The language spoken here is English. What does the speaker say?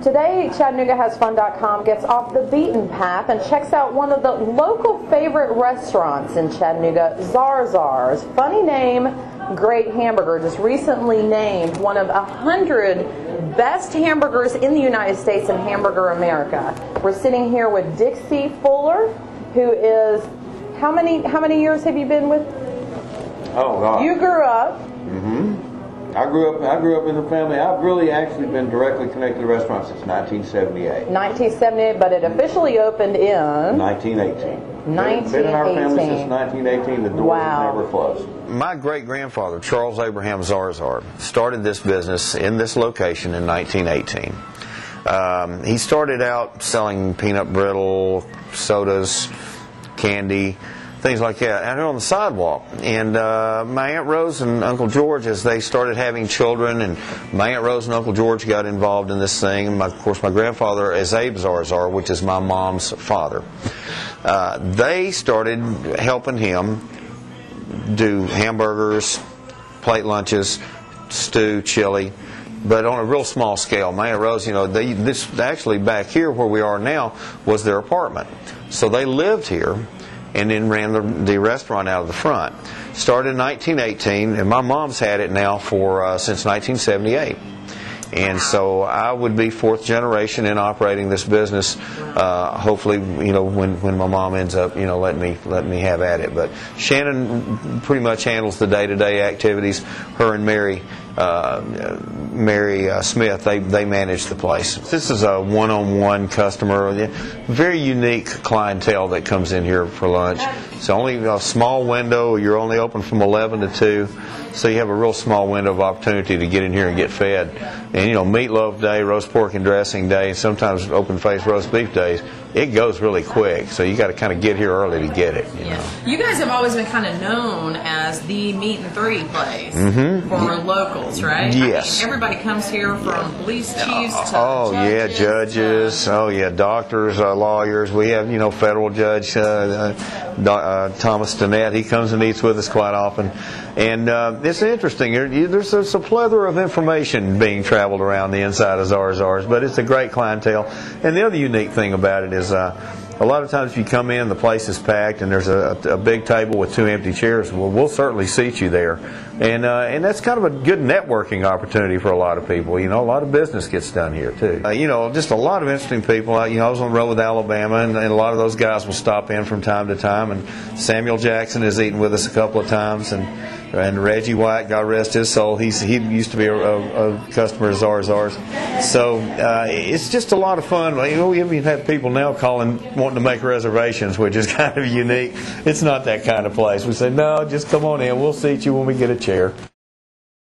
Today, ChattanoogaHasFun.com gets off the beaten path and checks out one of the local favorite restaurants in Chattanooga, Zarzours. Funny name, great hamburger. Just recently named one of 100 best hamburgers in the United States and Hamburger America. We're sitting here with Dixie Fuller, who is, how many years have you been with? Oh, God. You grew up. I grew up in the family. I've really actually been directly connected to restaurants since 1978. 1978, but it officially opened in 1918. 1918. Been in our family since 1918. The doors have never closed. My great-grandfather, Charles Abraham Zarzours, started this business in this location in 1918. He started out selling peanut brittle, sodas, candy, things like that, out here on the sidewalk. And my Aunt Rose and Uncle George, as they started having children, and my Aunt Rose and Uncle George got involved in this thing. And of course, my grandfather is Abe Zarzours, which is my mom's father. They started helping him do hamburgers, plate lunches, stew, chili, but on a real small scale. My Aunt Rose, this actually back here where we are now was their apartment. So they lived here and then ran the restaurant out of the front. Started in 1918, and my mom's had it now for since 1978. And so I would be fourth generation in operating this business. Hopefully, when my mom ends up, let me have at it. But Shannon pretty much handles the day-to-day activities. Her and Mary Smith, they manage the place. This is a one-on-one customer, very unique clientele that comes in here for lunch. It's only a small window. You're only open from 11 to 2. So you have a real small window of opportunity to get in here and get fed. And meatloaf day, roast pork and dressing day, sometimes open-faced roast beef days, it goes really quick. So you got to kind of get here early to get it. You guys have always been kind of known as the meat and three place for locals, right? Yes. I mean, everybody comes here from police chiefs to judges. Doctors, lawyers. We have, federal judge Thomas Stinnett. He comes and eats with us quite often. And it's interesting. There's a plethora of information being traveled around the inside of Zarzours, but it's a great clientele. And the other unique thing about it is a lot of times if you come in, the place is packed, and there's a big table with 2 empty chairs. Well, we'll certainly seat you there. And that's kind of a good networking opportunity for a lot of people. A lot of business gets done here, too. Just a lot of interesting people. I was on the road with Alabama, and a lot of those guys will stop in from time to time. And Samuel Jackson has eaten with us a couple of times, and Reggie White, God rest his soul, he used to be a customer of Zarzours. So it's just a lot of fun. We even have people now calling, wanting to make reservations, which is kind of unique. It's not that kind of place. We say, no, just come on in. We'll seat you when we get a chair.